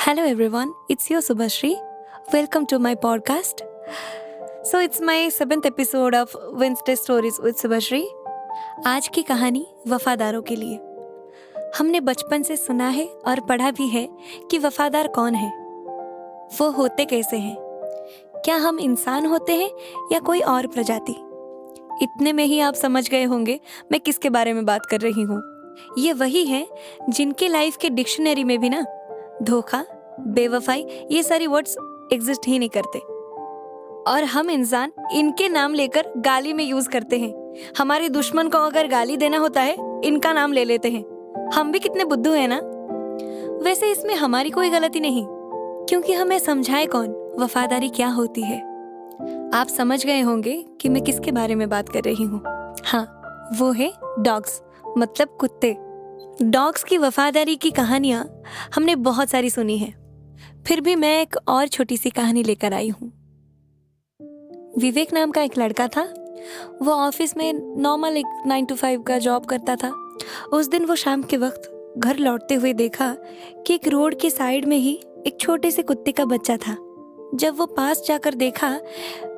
Hello everyone, it's your Subhashri. Welcome to my podcast. So it's my 7th episode of Wednesday Stories with Subhashri. आज की कहानी वफादारों के लिए। हमने बचपन से सुना है और पढ़ा भी है कि वफादार कौन है, वो होते कैसे हैं, क्या हम इंसान होते हैं या कोई और प्रजाति। इतने में ही आप समझ गए होंगे मैं किसके बारे में बात कर रही हूँ। ये वही है जिनके लाइफ के डिक्शनरी में भी ना धोखा, बेवफाई ये सारी वर्ड्स एग्जिस्ट ही नहीं करते, और हम इंसान इनके नाम लेकर गाली में यूज करते हैं। हमारे दुश्मन को अगर गाली देना होता है इनका नाम ले लेते हैं। हम भी कितने बुद्धू हैं ना। वैसे इसमें हमारी कोई गलती नहीं, क्योंकि हमें समझाए कौन वफादारी क्या होती है। आप समझ गए होंगे कि मैं किसके बारे में बात कर रही हूँ। हाँ, वो है डॉग्स, मतलब कुत्ते। डॉग्स की वफादारी की कहानियाँ हमने बहुत सारी सुनी है, फिर भी मैं एक और छोटी सी कहानी लेकर आई हूँ। विवेक नाम का एक लड़का था। वो ऑफिस में नॉर्मल एक 9 to 5 का जॉब करता था। उस दिन वो शाम के वक्त घर लौटते हुए देखा कि एक रोड के साइड में ही एक छोटे से कुत्ते का बच्चा था। जब वो पास जाकर देखा,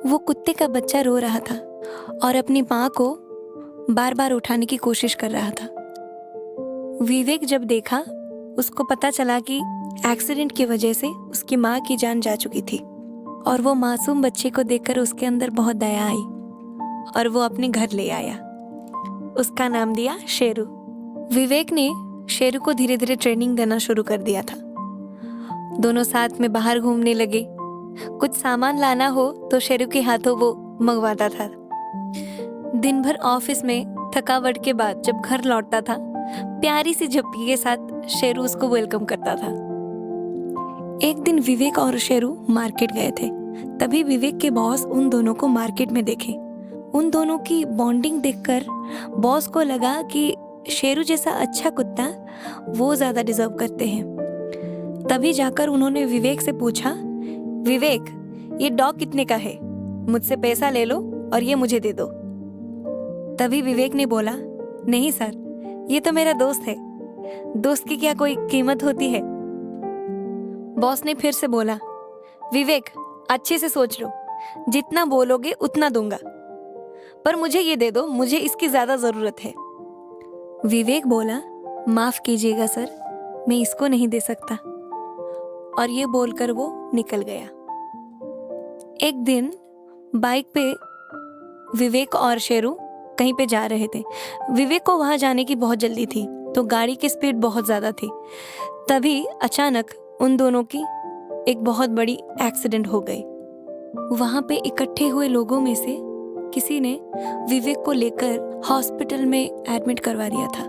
वो कुत्ते का बच्चा रो रहा था और अपनी माँ को बार बार उठाने की कोशिश कर रहा था। विवेक जब देखा, उसको पता चला कि एक्सीडेंट की वजह से उसकी माँ की जान जा चुकी थी, और वो मासूम बच्चे को देखकर उसके अंदर बहुत दया आई और वो अपने घर ले आया। उसका नाम दिया शेरू। विवेक ने शेरू को धीरे धीरे ट्रेनिंग देना शुरू कर दिया था। दोनों साथ में बाहर घूमने लगे। कुछ सामान लाना हो तो शेरू के हाथों वो मंगवाता था। दिन भर ऑफिस में थकावट के बाद जब घर लौटता था, प्यारी सी झप्पी के साथ शेरू उसको वेलकम करता था। एक दिन विवेक और शेरू मार्केट गए थे। तभी विवेक के बॉस उन दोनों को मार्केट में देखे। उन दोनों की बॉन्डिंग देखकर बॉस को लगा कि शेरू जैसा अच्छा कुत्ता वो ज्यादा डिजर्व करते हैं। तभी जाकर उन्होंने विवेक से पूछा, विवेक, ये डॉग कितने का है? मुझसे पैसा ले लो और ये मुझे दे दो। तभी विवेक ने बोला, नहीं सर, ये तो मेरा दोस्त है, दोस्त की क्या कोई कीमत होती है। बॉस ने फिर से बोला, विवेक, अच्छे से सोच लो, जितना बोलोगे उतना दूंगा, पर मुझे ये दे दो, मुझे इसकी ज्यादा जरूरत है। विवेक बोला, माफ कीजिएगा सर, मैं इसको नहीं दे सकता, और ये बोलकर वो निकल गया। एक दिन बाइक पे विवेक और शेरू कहीं पे जा रहे थे। विवेक को वहां जाने की बहुत जल्दी थी, तो गाड़ी की स्पीड बहुत ज्यादा थी। तभी अचानक उन दोनों की एक बहुत बड़ी एक्सीडेंट हो गई। वहां पे इकट्ठे हुए लोगों में से किसी ने विवेक को लेकर हॉस्पिटल में एडमिट करवा दिया था।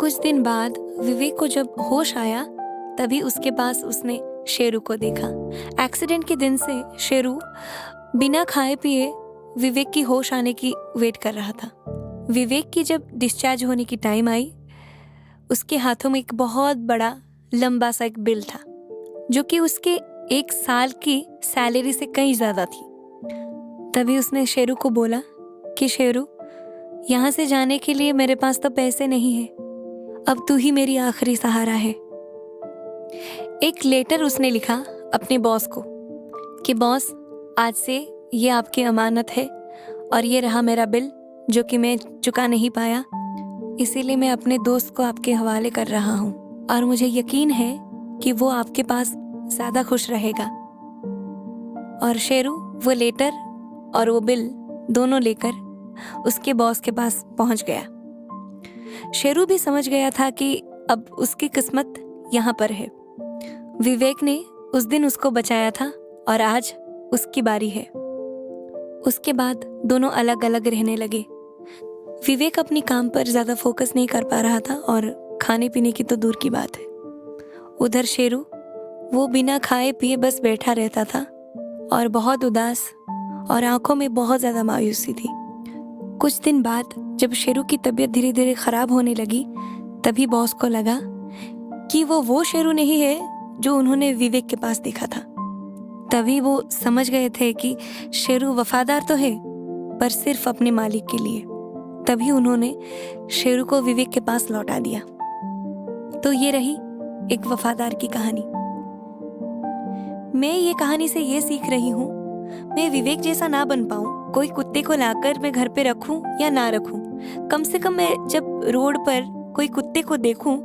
कुछ दिन बाद विवेक को जब होश आया, तभी उसके पास उसने शेरू को देखा। एक्सीडेंट के दिन से शेरू बिना खाए पिए विवेक की होश आने की वेट कर रहा था। विवेक की जब डिस्चार्ज होने की टाइम आई, उसके हाथों में एक बहुत बड़ा लंबा सा एक बिल था, जो कि उसके 1 साल की सैलरी से कहीं ज्यादा थी। तभी उसने शेरू को बोला कि शेरू, यहाँ से जाने के लिए मेरे पास तो पैसे नहीं है, अब तू ही मेरी आखिरी सहारा है। एक लेटर उसने लिखा अपने बॉस को कि बॉस, आज से ये आपकी अमानत है और ये रहा मेरा बिल जो कि मैं चुका नहीं पाया, इसीलिए मैं अपने दोस्त को आपके हवाले कर रहा हूँ, और मुझे यकीन है कि वो आपके पास ज्यादा खुश रहेगा। और शेरू वो लेटर और वो बिल दोनों लेकर उसके बॉस के पास पहुंच गया। शेरू भी समझ गया था कि अब उसकी किस्मत यहाँ पर है। विवेक ने उस दिन उसको बचाया था और आज उसकी बारी है। उसके बाद दोनों अलग अलग रहने लगे। विवेक अपनी काम पर ज्यादा फोकस नहीं कर पा रहा था, और खाने पीने की तो दूर की बात है। उधर शेरू वो बिना खाए पिए बस बैठा रहता था और बहुत उदास, और आंखों में बहुत ज्यादा मायूसी थी। कुछ दिन बाद जब शेरू की तबीयत धीरे धीरे खराब होने लगी, तभी बॉस को लगा कि वो शेरू नहीं है जो उन्होंने विवेक के पास देखा था। तभी वो समझ गए थे कि शेरू वफादार तो है, पर सिर्फ अपने मालिक के लिए। तभी उन्होंने शेरू को विवेक के पास लौटा दिया। तो ये रही एक वफादार की कहानी। मैं ये कहानी से ये सीख रही हूँ, मैं विवेक जैसा ना बन पाऊँ। कोई कुत्ते को लाकर मैं घर पे रखूँ या ना रखूँ, कम से कम मैं जब रोड पर कोई कुत्ते को देखूँ,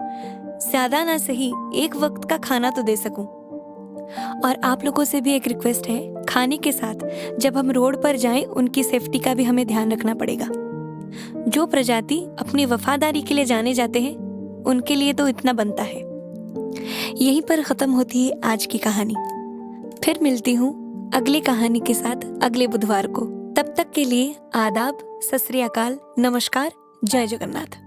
ज्यादा ना सही एक वक्त का खाना तो दे सकूँ। और आप लोगों से भी एक रिक्वेस्ट है, खाने के साथ जब हम रोड पर जाएं, उनकी सेफ्टी का भी हमें ध्यान रखना पड़ेगा। जो प्रजाति अपनी वफादारी के लिए जाने जाते हैं, उनके लिए तो इतना बनता है। यहीं पर खत्म होती है आज की कहानी। फिर मिलती हूँ अगली कहानी के साथ अगले बुधवार को। तब तक के लिए आदाब, सत श्री अकाल, नमस्कार, जय जगन्नाथ।